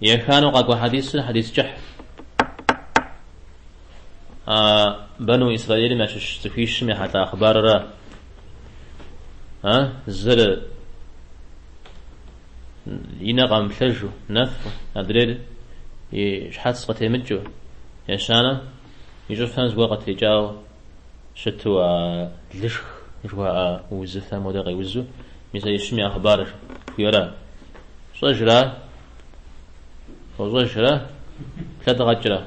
يخانو قاكو حديث جح بنو إسرائيل ما تفيش ما حتى أخبار را زر ينقم فلجو نف أدريد يشحت سقطي مجو يشانا يجو فانز وقت يجاو شتو لشخ يجوا وزفا مودغي وزو مثل يشمي أخبار يرى صجرة وصجرة ثلاثة غجرة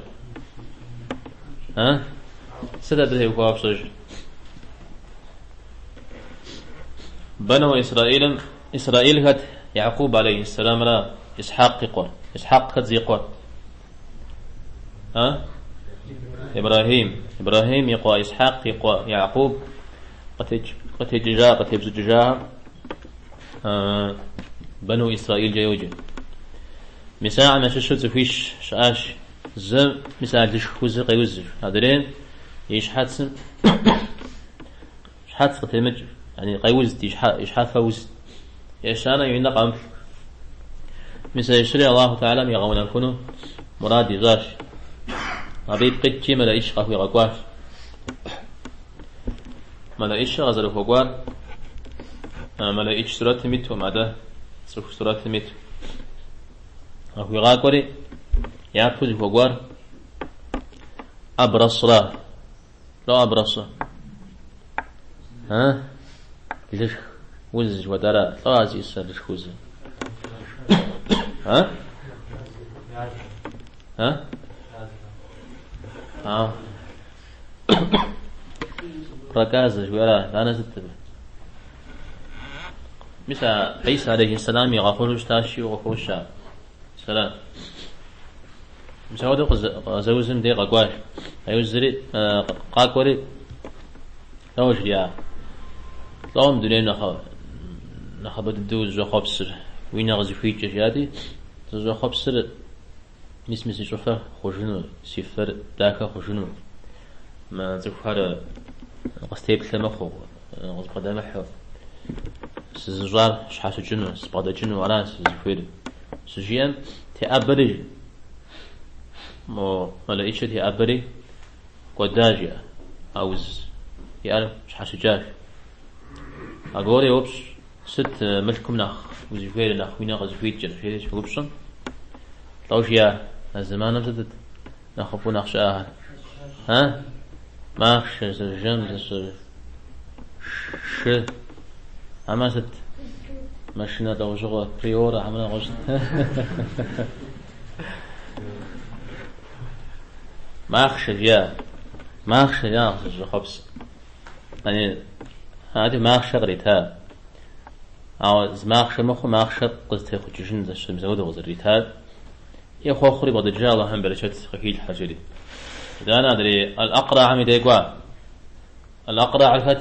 ستة يقوى بصجر بنو إسرائيل هات يعقوب عليه السلام لا إسحاق يقول إسحاق هات زيقول إبراهيم يقوى إسحاق يقوى يعقوب قتج جاء قتج جاء بنو إسرائيل جيوجي مساعة ما ششت فيش شاش زم مساعة لشخوز قيوز هذين يشحت شحت قتمج يعني قيوز يشحت فوز يشانا ينقم مساعة يشري الله تعالى يغون الكونو مراد يزاش أبي قتشي ملا إيش قفي غقواش ملا إيش غزل فقوار ملا إيش سورة ميت ومعده سورة ميت أخوي غاقوري يعفوز فقوار أبرصرا لا أبرصرا ليش وزج ودرا لا عزيز ليش خوز ركازة شوية أنا ستة مثل عيسى عليه السلام يغفرش تاشي وغفرش سلام مساودة زوزم دي قاقواش أيوزري قاقوري لوش ليا لهم دنيا نخبط الدوز جو خبصر وين غزي فيك جادي جو خبصر مس يشوفه خشنو سيفر داك خشنو ما زفر قستيب ثمخو قدام حو سزجار شحاس جنو سبعد جنو على سزفير سجيان تأبري مو ولا إيش تأبري قداجيا أوز يعرف شحاس جاش أقولي وبس ست ملكم نخ وزفير نخ وين غزفير جر شيء شو وبسن طوشيا الزمان نبتدت نخفو نخشاها ما خش جم ش أما ست ماشينا دوجوا بريورا عملنا غشت ما خش يا خبز يعني هذه ما خش غريتها أو ما خش مخو ما خش قصة خجشن زش مزود غزريتها يا خو خري بعد الجال الله هم برشة خكيل حجري إذا أنا أدري الأقرع عم يدقوا الأقرع عرفت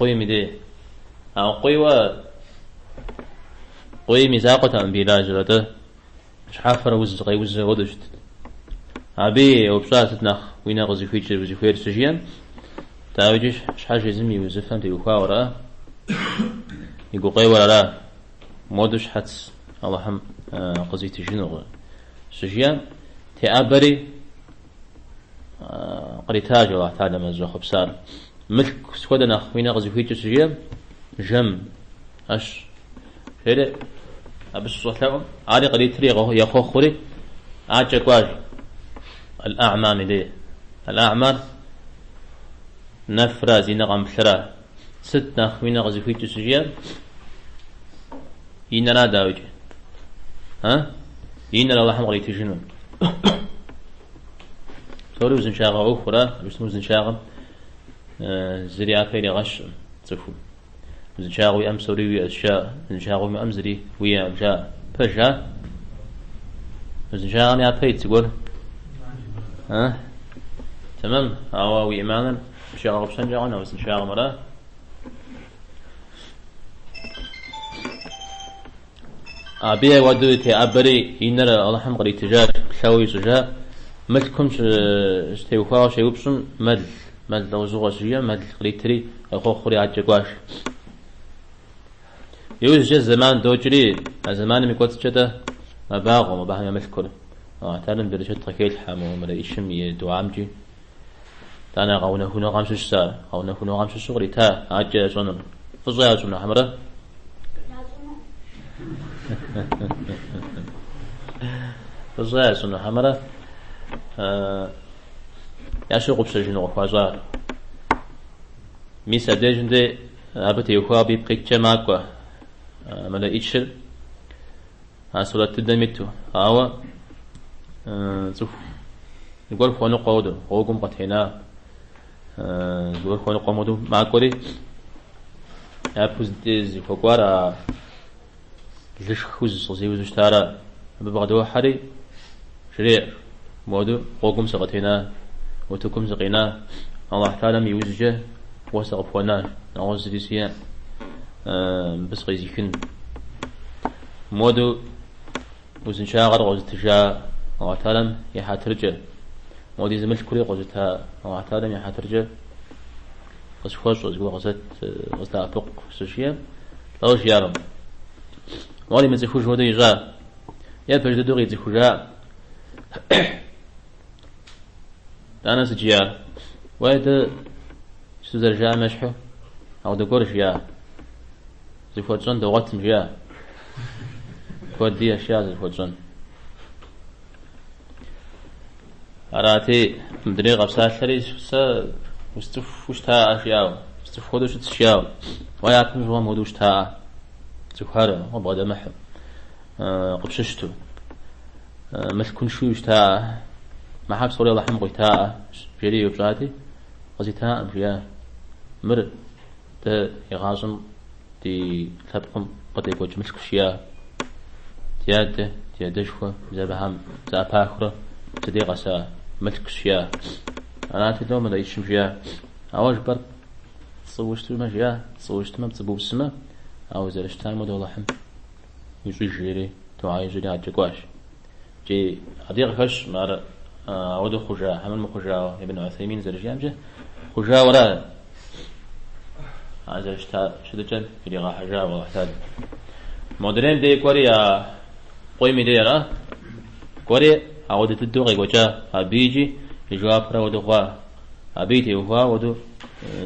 قوي مدي أو قوي مزاقة أم بلاج لده مش حافر وز ودشت أبي وبساعة نخ وين غزي فيتشر وزي فير سجيان تاوجش مش حاجة زمي وزفهم تيوخا ورا يقول قوي ولا لا مودش حتس الله هم قزي تجنو سجيان تأبري قريتاج الله تعالى مزوخ بسار ملك سودنا خوينا غزي فيتشر سجيان جم أش هذا أبس صوتهم عادي قريت ريقه يا خو خوري عاجكواج الأعمال دي الأعمال نفرازي نغم ثرا ست نخوينا غزي فيتشر سجيان يننا داوجي يننا الله هم قريت جنون سوري وزن شاغة أخرى بس وزن شاغة زريعة فيني غش تفو وزن شاغة ويأم سوري ويأشياء وزن شاغة ويأم زري ويأم شاء فشا وزن شاغة يا فيت تقول تمام أو ويأمانا شاغة بشان جاغنا وزن شاغة مرة أبي ودو تأبري ينرى الله هم قريت تجار شاوي سجاء ما تكونش استيوفا شيء وبسن مد لو زوجة شيء مد قريتري أخو خري عجقواش يوز جز زمان دوجري زمان ميقوت جدا ما باغو ما باهم يعمل كله تعلم برشة تكيل حمو ملا إيشم يدوامجي تانا غونا هنا غامش الشار غونا هنا غامش الشغل تا عجل جنون فزايا جمنا حمرة فزايا جمنا حمرة يا شو قبش جنو خواجار ميسا ديجن دي أبتي يخوا بيبقيك جماكوا ملا إيشل هاسولا تدميتو هاوا شوف يقول خوانو قودو قوقم قتينا يقول خوانو قومودو معكوري أبوز ديزي فقوارا ليش خوز صزي وزشتارا ببغدو حري شريع مودو قوقم سقتينا وتكم سقينا الله تعالى ميوزجه وسقفونا نعوز ديسيا بس غيزيكن مودو وزن شاغر غوز تجا الله تعالى يحاترجه مودي زملت كوري غوزتها الله تعالى يحاترجه غزفوش غزفو غزت غزتا أفق سوشيا لوش يارم مولي من زفوش مودو يجا يبج دوغي زفوجا أنا سجيا وايد سوزر جا مشحو أو دقور جيا زفوجان دوغتم جيا كودي أشياء زفوجان أراتي مدري غبسات ثري سا مستف تا أشياء مستف خودش أشياء وياكم جوا مودوش تا زخارة وبعد محب قبششتو ملكون شوش تا ما حاب صوري الله حمقي تا جري وبجاتي قصي تا بجيا مر تا يغازم دي ثبقم قد يقول ملك شيا تيادة شوى زبهم زاباخرة تدي غسا ملك شيا أنا أتدوم من أيش مجيا أواج بر تصوشت ما جيا تصوشت ما بتصبو بسما أو زرشتان مدو الله حم يجي جيري توعي جيري عجقواش جي عديق خش مار عودو خجا حمل مخجا ابن عثيمين زرجيام جه خجا ولا زرشتا شدجن في لغا حجا وحتاد مدرين دي كوريا قويمي دي را كوري عودو تدوغي وجا أبيجي جواب را ودو خوا أبيتي وخوا ودو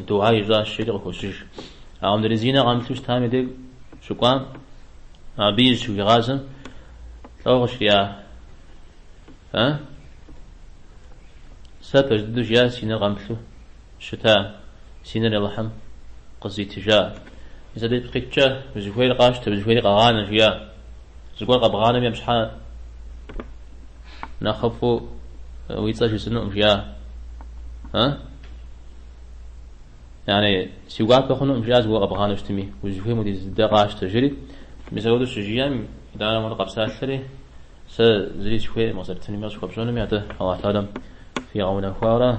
توعي جا الشريق خشيش عم درزينا عم توش تامي دي شكوان أبيج شو يغازم توغش يا ها سافر دو جا سينا غمثو شتا سينا للحم قصدي تجا إذا دي بقيتشا بزفويل قاشت بزفويل قغانا جيا زقول قبغانا بيمشحان نخفو ويتصاش سنو جيا ها يعني سيوقات بخونو مجاز هو قبغانا اشتمي وزفويل مدي زدا قاشت جري مزودو سجيا إذا أنا مرة قبسات ثري زري شوي ما صرتني ما شو بجونم يعطي الله تعالى في عون خوارا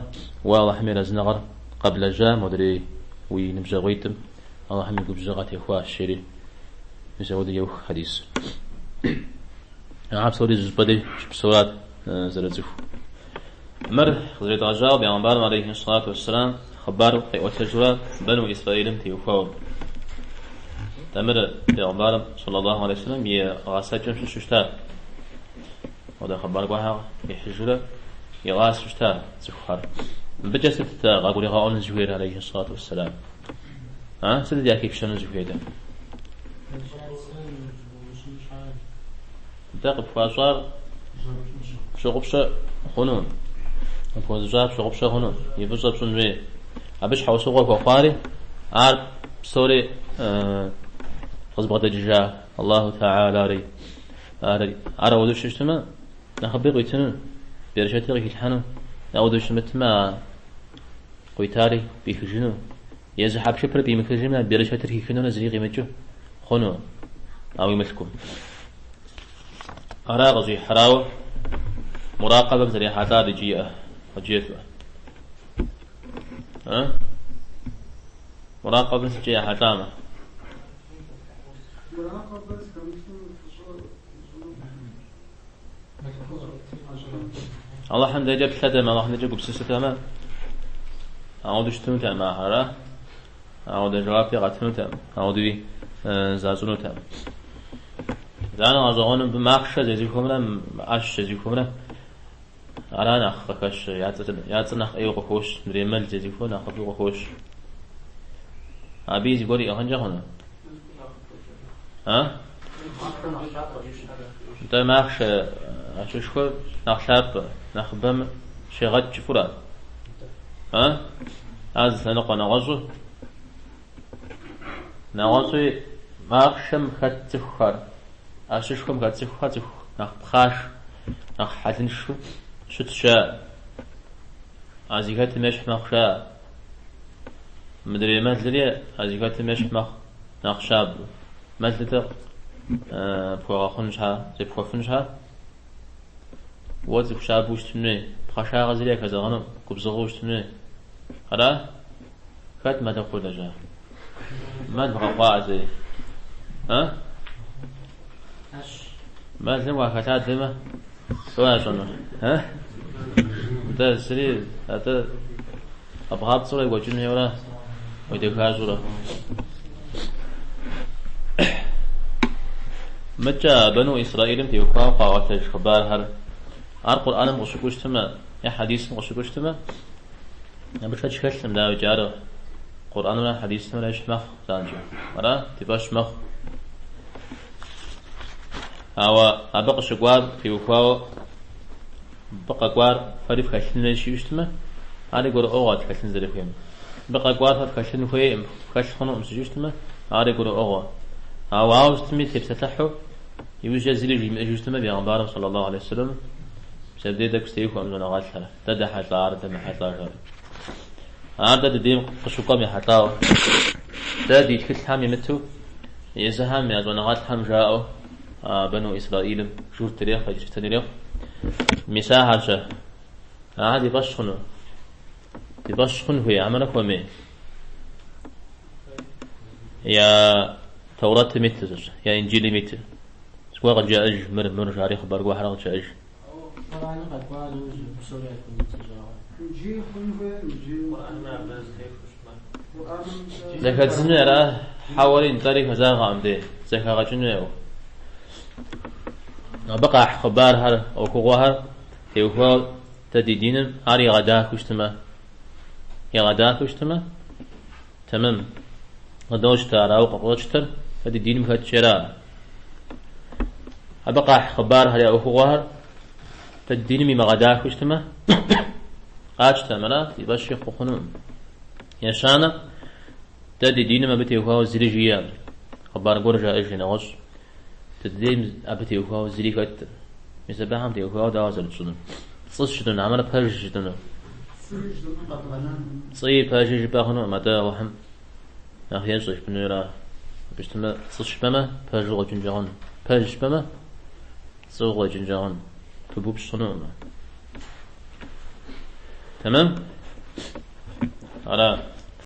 والله حمير الزنغر قبل جاء مدري وينمجا غيتم الله حمير بجغات إخوة الشري مزود يوخ حديث عاب سوري زبدي بسورات زرزف مر خزرت عجاب بيعنبار عليه الصلاة والسلام خبار وتجرى بنو إسرائيل تيوفاو تمر بيعنبار صلى الله عليه وسلم يغاسات جمش الشتاء وده خبر قوها يحجره يغاس شتا زخار بجسد تا قاقولي غاون زهير عليه الصلاة والسلام ها سيدي يا كيف شنو زهير ده داقب فاشار شغبشة خنون فوزجاب شغبشة خنون يبزب شنوي أبش حوسوق وقاري عارب سوري خزبغة ججا الله تعالى ري أرى ودوش اجتماع نخبي قيتنو برشاتي غيك الحنو نعودوش متما قيتاري بيخجنو يزحب شبر بيمخجنا برشاتي غيك كنو نزري قيمتجو خنو أو يملكم أرى غزي حراوة مراقبة بزري حتى رجيئة وجيتوا ها مراقبة بزري حتى الله حمد جاب ثلاثة ما الله نجيب بسيسة ما أعود اشتمت مع هرا أو ده جواب في قتنو تام أو دي زازونو تام زانا أزغون بماخشة زيكم لا عش زيكم لا أنا نخكش ياتنا أيوة خوش دريمل زيكم نخبو خوش أبي زيقولي أهنجا هنا ها ده ماخش أشوفه نخشاب نخبم شغات شفرات ها از نقا نغازو ماخشم خاتخار أشوفكم خاتخ نخ بخاش نخ حزن شو تشاء أزيكات مش مخشا مدري مثلي أزيكات مش نخ شاب مثل بخاخنشها زي بخاخنشها وزي شابوش تنوي بخاشا غزلي كذا غنم كبزغوش تنوي خلا كات ما تقول لجا ما تبغى زي ها ما زين وقتها دمه سواء شنو ها ده سري هذا أبغى تصور يوجدون هنا ويدخل صورة متى بنو إسرائيل في وقاء قاوات الخبار هر القرآن مشكوش تما يا حديث مشكوش تما نبشر شكل لا يجاره قرآن ولا حديث ولا يشمخ زانجا ولا تباش مخ أو أبقى شقوار في وقاء بقى قوار فريف خشن شيء تما هذا يقول أوغاد خشن زريفهم بقى قوار فريف خشن خوي خشن مسجوش تما هذا يقول أوغاد أو عاوز تمي تبتلحه يوجد زلي جمجوستما بيغمبارم صلى الله عليه وسلم سبدي دك استيكو أمزون غاتها تدى حتى عارضة ما حتى عارضة عارضة ديم قشوقا من حتى تدي تكت حامي متو يزهم من أزون غاتهم جاءوا بنو إسرائيل شوف تاريخ فجر تاريخ مساحة شا هذه بشخنو تبشخن هي عملك ومي يا توراة متر يا إنجيل متر سواء جاء مر جاري خبر واحد جاء زكاة زنيرة حوالين تاريخ زاغ عمده زكاة جنيه بقى خبر هر أو كوهر يوفى تديدين هاري غدا كشتما يا غدا كشتما تمام غدوش ترى أو قوتشتر هذه دين مكتشرة أبقى خبر هل أخوها تدين مي مغدا كشتما قاشت منا يبشر خنون يشانا تدي دين ما بتي هو زريجيا خبر قرجة إيش نغش تدين أبتي هو زريكت مسبهم تي هو دازل شنو صش شنو عمل فرج شنو صيب فرج بخنو متى وهم أخيرا صش بنورا بيشتما صش بما فرج وجنجان فرج بما صوغ وجنجان تبوب شنو تمام على